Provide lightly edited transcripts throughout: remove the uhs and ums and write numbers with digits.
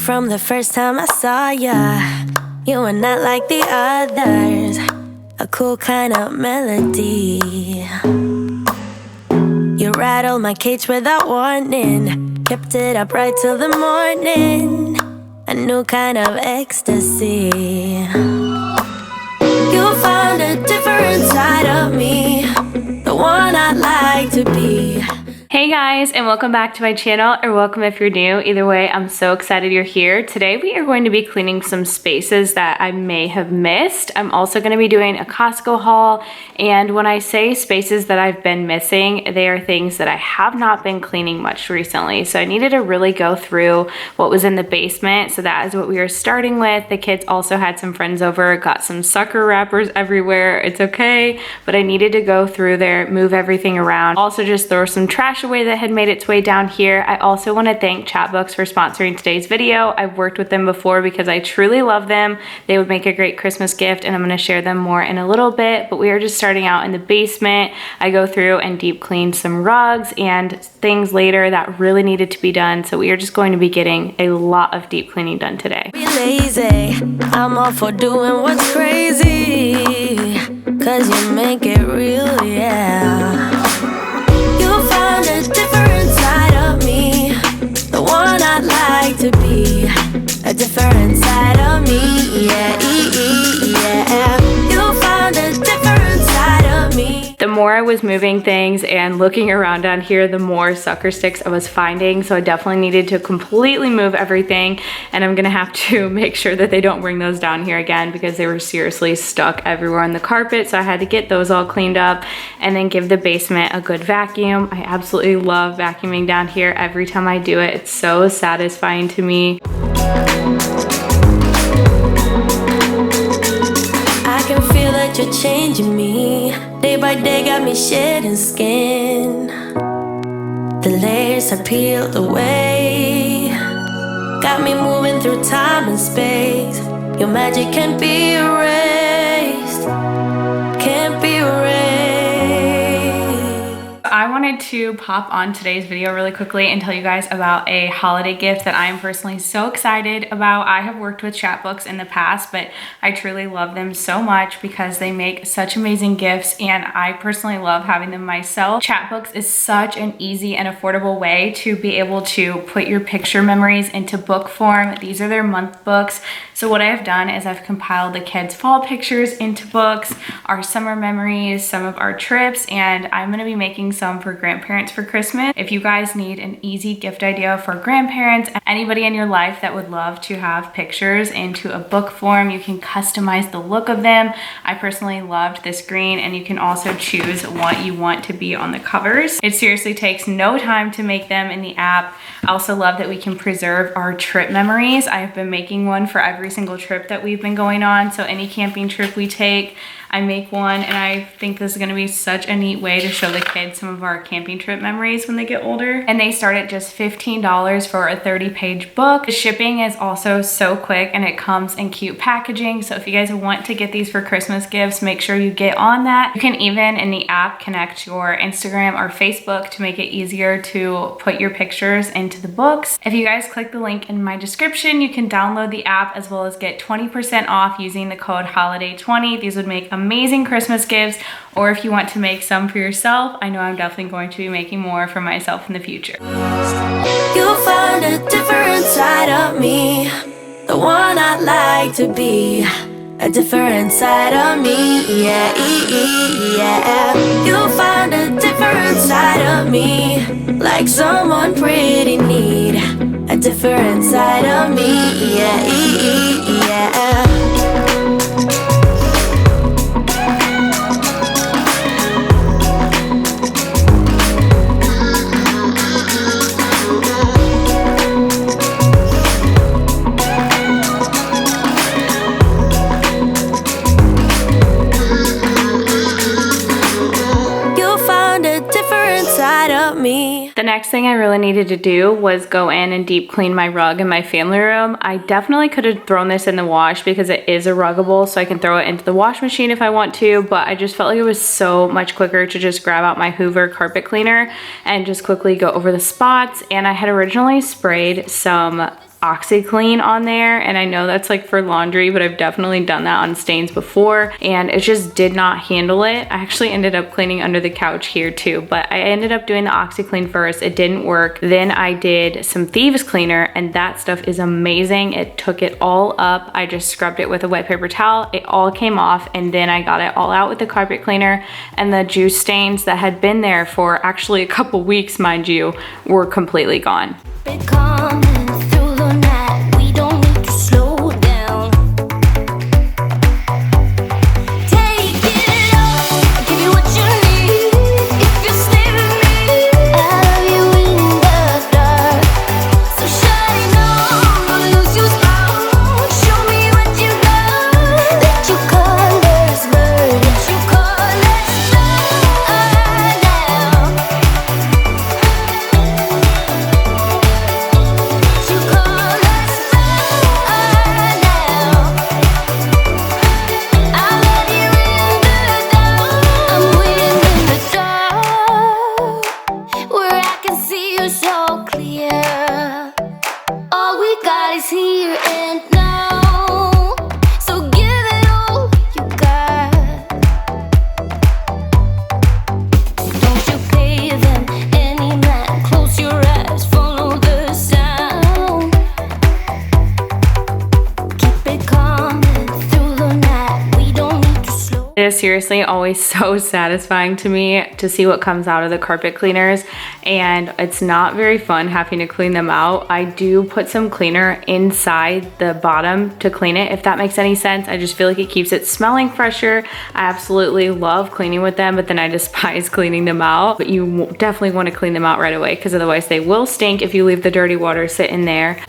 from the first time I saw ya. You were not like the others, a cool kind of melody. You rattled my cage without warning, kept it up right till the morning. A new kind of ecstasy. You found a different side of me, the one I'd like to be. Hey guys, and welcome back to my channel, or welcome if you're new. Either way, I'm so excited you're here. Today we are going to be cleaning some spaces that I may have missed. I'm also going to be doing a Costco haul, and when I say spaces that I've been missing, they are things that I have not been cleaning much recently. So I needed to really go through what was in the basement, so that is what we are starting with. The kids also had some friends over, got some sucker wrappers everywhere. It's okay, but I needed to go through there, move everything around. Also just throw some trash away that had made its way down here. I also want to thank Chatbooks for sponsoring today's video. I've worked with them before because I truly love them. They would make a great Christmas gift, and I'm going to share them more in a little bit, but we are just starting out in the basement. I go through and deep clean some rugs and things later that really needed to be done, so we are just going to be getting a lot of deep cleaning done today. Be lazy, I'm all for doing what's crazy, cause you make it real, yeah. A different side of me, the one I'd like to be. A different side of me, yeah, yeah. You found a different side of me. The more I was moving things and looking around down here, the more sucker sticks I was finding. So I definitely needed to completely move everything, and I'm gonna have to make sure that they don't bring those down here again because they were seriously stuck everywhere on the carpet. So I had to get those all cleaned up and then give the basement a good vacuum. I absolutely love vacuuming down here. Every time I do it, it's so satisfying to me. I can feel that you're changing me. Day by day got me shedding skin. The layers are peeled away, got me moving through time and space. Your magic can't be erased, can't be erased. I wanted to pop on today's video really quickly and tell you guys about a holiday gift that I am personally so excited about. I have worked with Chatbooks in the past, but I truly love them so much because they make such amazing gifts, and I personally love having them myself. Chatbooks is such an easy and affordable way to be able to put your picture memories into book form. These are their month books. So what I've done is I've compiled the kids' fall pictures into books, our summer memories, some of our trips, and I'm gonna be making some for grandparents for Christmas. If you guys need an easy gift idea for grandparents, anybody in your life that would love to have pictures into a book form, you can customize the look of them. I personally loved this green, and you can also choose what you want to be on the covers. It seriously takes no time to make them in the app. I also love that we can preserve our trip memories. I've been making one for every single trip that we've been going on. So any camping trip we take, I make one, and I think this is gonna be such a neat way to show the kids some of our camping trip memories when they get older. And they start at just $15 for a 30-page book. The shipping is also so quick, and it comes in cute packaging. So if you guys want to get these for Christmas gifts, make sure you get on that. You can even in the app connect your Instagram or Facebook to make it easier to put your pictures into the books. If you guys click the link in my description, you can download the app as well as get 20% off using the code HOLIDAY20. These would make amazing Christmas gifts, or if you want to make some for yourself, I know I'm definitely going to be making more for myself in the future. You found a different side of me, the one I'd like to be. A different side of me, yeah, yeah. You found a different side of me, like someone pretty neat. A different side of me, yeah, yeah. The next thing I really needed to do was go in and deep clean my rug in my family room. I definitely could have thrown this in the wash because it is a ruggable, so I can throw it into the wash machine if I want to, but I just felt like it was so much quicker to just grab out my Hoover carpet cleaner and just quickly go over the spots. And I had originally sprayed some OxyClean on there, and I know that's like for laundry, but I've definitely done that on stains before, and it just did not handle it. I actually ended up cleaning under the couch here too, but I ended up doing the OxyClean first. It didn't work. Then I did some Thieves Cleaner, and that stuff is amazing. It took it all up. I just scrubbed it with a wet paper towel. It all came off, and then I got it all out with the carpet cleaner, and the juice stains that had been there for actually a couple weeks, mind you, were completely gone. It is seriously always so satisfying to me to see what comes out of the carpet cleaners, and it's not very fun having to clean them out. I do put some cleaner inside the bottom to clean it, if that makes any sense. I just feel like it keeps it smelling fresher. I absolutely love cleaning with them, but then I despise cleaning them out. But you definitely want to clean them out right away, because otherwise they will stink if you leave the dirty water sit in there.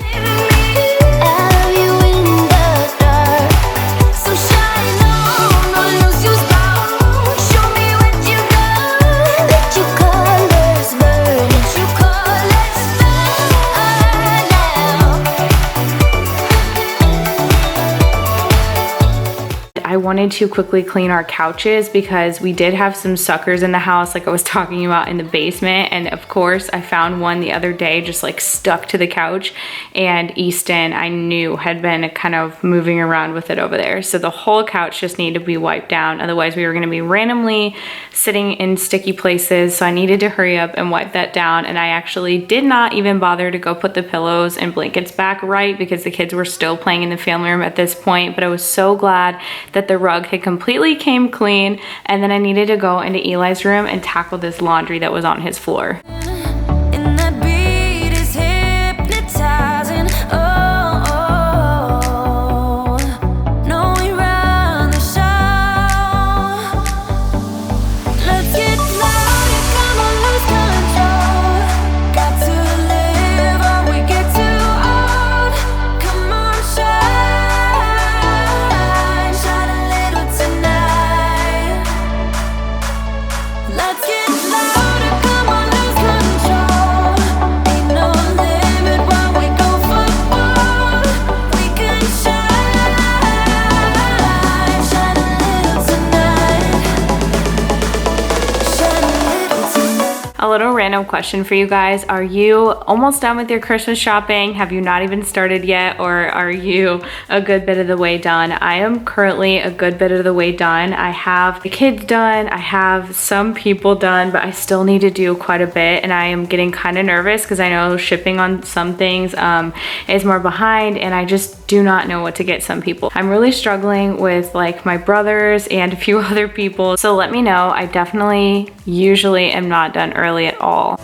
I wanted to quickly clean our couches because we did have some suckers in the house, like I was talking about in the basement. And of course I found one the other day just like stuck to the couch, and Easton, I knew, had been kind of moving around with it over there. So the whole couch just needed to be wiped down. Otherwise we were gonna be randomly sitting in sticky places. So I needed to hurry up and wipe that down. And I actually did not even bother to go put the pillows and blankets back right, because the kids were still playing in the family room at this point. But I was so glad that the rug had completely came clean, and then I needed to go into Eli's room and tackle this laundry that was on his floor. A little random question for you guys. Are you almost done with your Christmas shopping? Have you not even started yet? Or are you a good bit of the way done? I am currently a good bit of the way done. I have the kids done, I have some people done, but I still need to do quite a bit, and I am getting kind of nervous because I know shipping on some things is more behind, and I just do not know what to get some people. I'm really struggling with like my brothers and a few other people, so let me know. I definitely usually am not done early at all.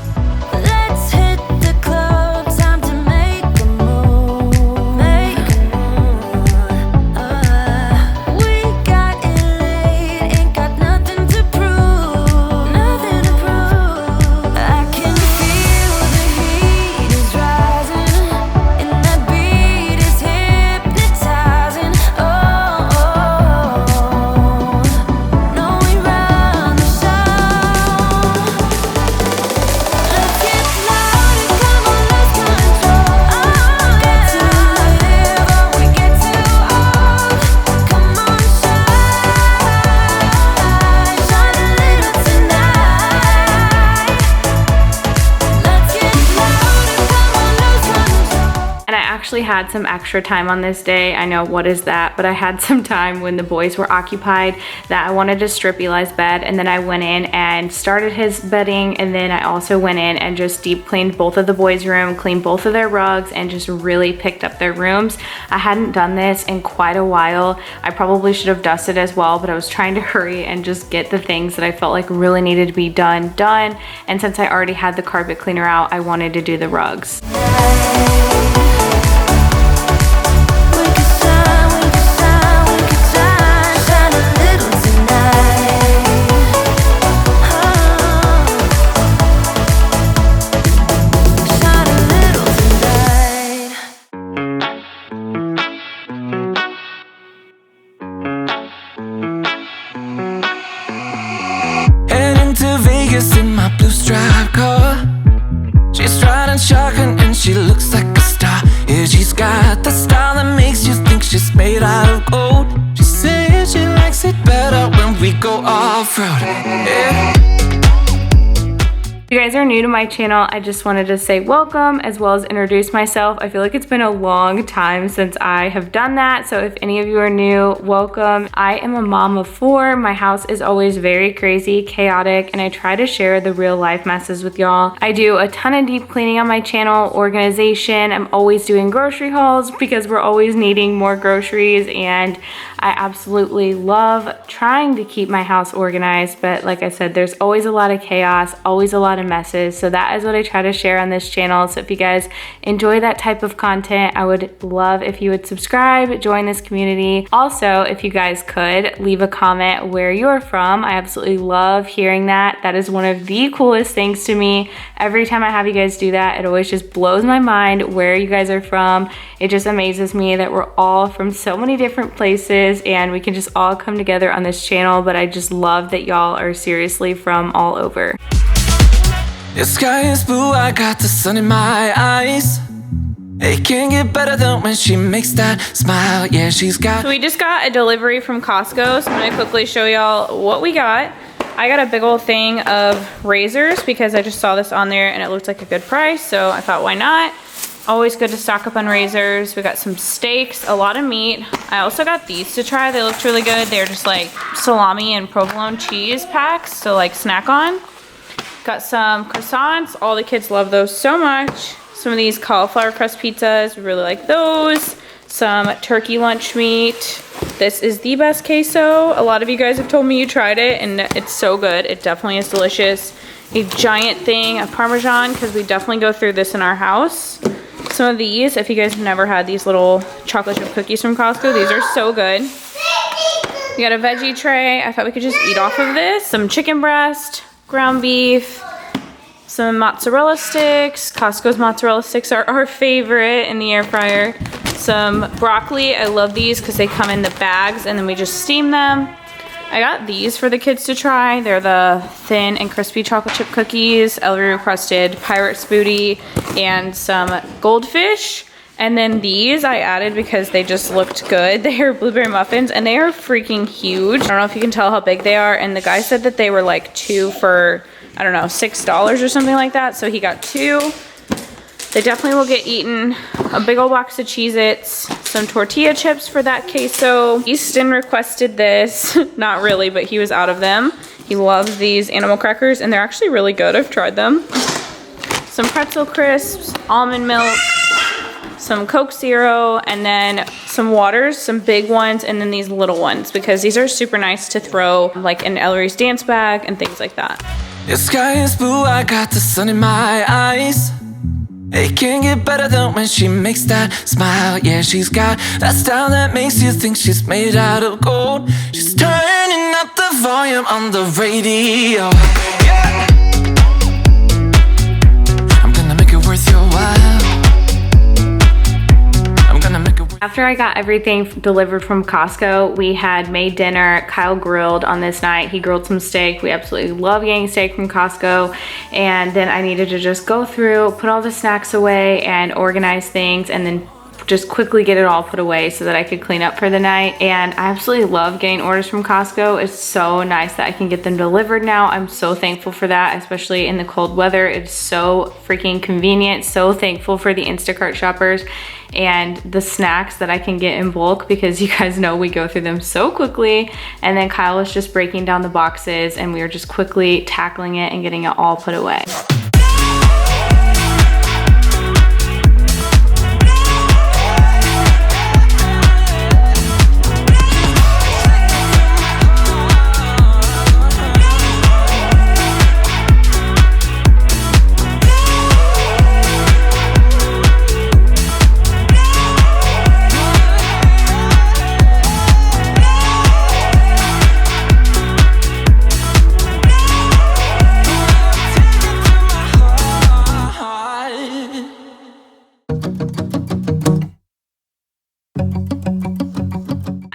actually had some extra time on this day. I know, what is that? But I had some time when the boys were occupied that I wanted to strip Eli's bed, and then I went in and started his bedding, and then I also went in and just deep cleaned both of the boys' room, cleaned both of their rugs, and just really picked up their rooms. I hadn't done this in quite a while. I probably should have dusted as well, but I was trying to hurry and just get the things that I felt like really needed to be done. And since I already had the carpet cleaner out, I wanted to do the rugs. In my blue striped car, she's riding shotgun and she looks like a star. Yeah, she's got the style that makes you think she's made out of gold. She says she likes it better when we go off-road. Yeah. If you guys are new to my channel, I just wanted to say welcome as well as introduce myself. I feel like it's been a long time since I have done that, so if any of you are new, welcome. I am a mom of 4. My house is always very crazy, chaotic, and I try to share the real life messes with y'all. I do a ton of deep cleaning on my channel, organization. I'm always doing grocery hauls because we're always needing more groceries, and I absolutely love trying to keep my house organized, but like I said, there's always a lot of chaos, always a lot of messes, so that is what I try to share on this channel. So if you guys enjoy that type of content, I would love if you would subscribe, join this community. Also, if you guys could leave a comment where you're from. I absolutely love hearing that. That is one of the coolest things to me. Every time I have you guys do that, it always just blows my mind where you guys are from. It just amazes me that we're all from so many different places and we can just all come together on this channel, but I just love that y'all are seriously from all over. The sky is blue, I got the sun in my eyes. It can't get better than when she makes that smile. Yeah, she's got... So we just got a delivery from Costco, so I'm gonna quickly show y'all what we got. I got a big old thing of razors because I just saw this on there and it looked like a good price, so I thought, why not? Always good to stock up on razors. We got some steaks, a lot of meat. I also got these to try. They looked really good. They're just like salami and provolone cheese packs, so like snack on. Got some croissants. All the kids love those so much. Some of these cauliflower crust pizzas, we really like those. Some turkey lunch meat. This is the best queso. A lot of you guys have told me you tried it and it's so good. It definitely is delicious. A giant thing of Parmesan because we definitely go through this in our house. Some of these, if you guys have never had these little chocolate chip cookies from Costco, these are so good. We got a veggie tray. I thought we could just eat off of this. Some chicken breast, ground beef, some mozzarella sticks. Costco's mozzarella sticks are our favorite in the air fryer. Some broccoli. I love these because they come in the bags and then we just steam them. I got these for the kids to try. They're the thin and crispy chocolate chip cookies. Ellery requested Pirate's Booty and some goldfish. And then these I added because they just looked good. They are blueberry muffins and they are freaking huge. I don't know if you can tell how big they are. And the guy said that they were like 2 for, I don't know, $6 or something like that. So he got 2. They definitely will get eaten. A big old box of Cheez-Its, some tortilla chips for that queso. Easton requested this. Not really, but he was out of them. He loves these animal crackers and they're actually really good. I've tried them. Some pretzel crisps, almond milk, some Coke Zero, and then some waters, some big ones, and then these little ones because these are super nice to throw like in Ellery's dance bag and things like that. The sky is blue, I got the sun in my eyes. It can't get better than when she makes that smile. Yeah, she's got that style that makes you think she's made out of gold. She's turning up the volume on the radio. Yeah. I'm gonna make it worth your while. I'm gonna make it worth. After I got everything delivered from Costco, we had made dinner. Kyle grilled on this night. He grilled some steak. We absolutely love getting steak from Costco. And then I needed to just go through, put all the snacks away and organize things and then just quickly get it all put away so that I could clean up for the night. And I absolutely love getting orders from Costco. It's so nice that I can get them delivered now. I'm so thankful for that, especially in the cold weather. It's so freaking convenient. So thankful for the Instacart shoppers and the snacks that I can get in bulk, because you guys know we go through them so quickly. And then Kyle was just breaking down the boxes and we were just quickly tackling it and getting it all put away.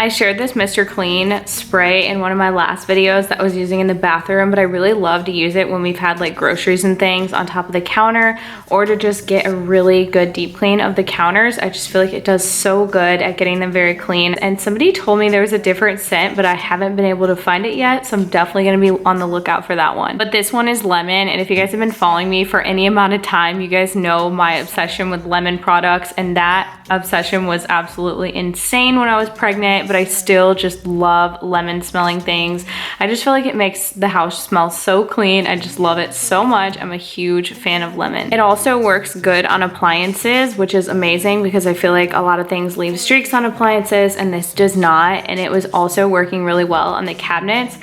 I shared this Mr. Clean spray in one of my last videos that I was using in the bathroom, but I really love to use it when we've had like groceries and things on top of the counter, or to just get a really good deep clean of the counters. I just feel like it does so good at getting them very clean. And somebody told me there was a different scent, but I haven't been able to find it yet, so I'm definitely gonna be on the lookout for that one. But this one is lemon, and if you guys have been following me for any amount of time, you guys know my obsession with lemon products, and that obsession was absolutely insane when I was pregnant, but I still just love lemon smelling things. I just feel like it makes the house smell so clean. I just love it so much. I'm a huge fan of lemon. It also works good on appliances, which is amazing because I feel like a lot of things leave streaks on appliances and this does not. And it was also working really well on the cabinets.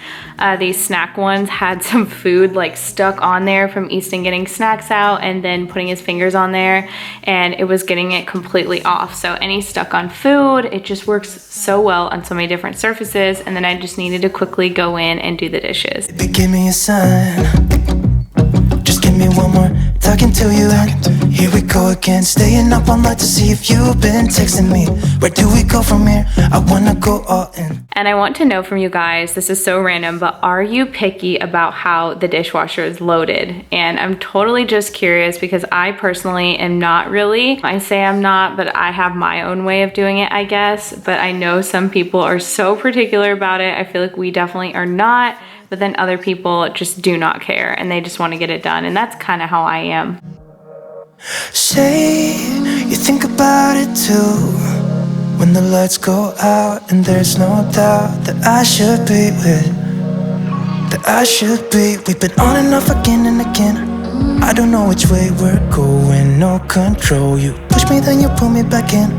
These snack ones had some food like stuck on there from Easton getting snacks out and then putting his fingers on there, and it was getting it completely off. So any stuck on food, it just works so well on so many different surfaces. And then I just needed to quickly go in and do the dishes. Baby, give me a sign. Just give me one more talking to you. Here we go again, staying up all night to see if you've been texting me. Where do we go from here? I wanna go all in. And I want to know from you guys, this is so random, but are you picky about how the dishwasher is loaded? And I'm totally just curious because I personally am not really. I say I'm not, but I have my own way of doing it, I guess. But I know some people are so particular about it. I feel like we definitely are not, but then other people just do not care and they just want to get it done. And that's kind of how I am. Say you think about it too. When the lights go out and there's no doubt that I should be with, that I should be. We've been on and off again and again. I don't know which way we're going, no control. You push me, then you pull me back in.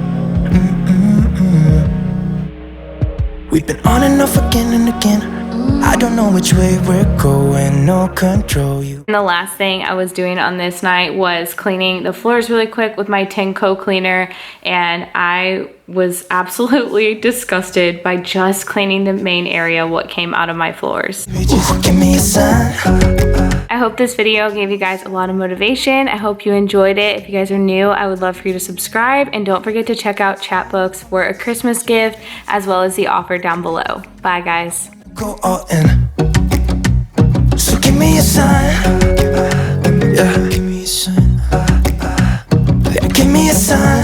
We've been on and off again and again. I don't know which way we're going, no control. You. And the last thing I was doing on this night was cleaning the floors really quick with my Tenco cleaner, and I was absolutely disgusted by just cleaning the main area, what came out of my floors. Just give me a sign. I hope this video gave you guys a lot of motivation. I hope you enjoyed it. If you guys are new, I would love for you to subscribe, and don't forget to check out Chatbooks for a Christmas gift, as well as the offer down below. Bye guys. Go all in. So give me a sign. Yeah, give me a sign. Yeah, give me a sign.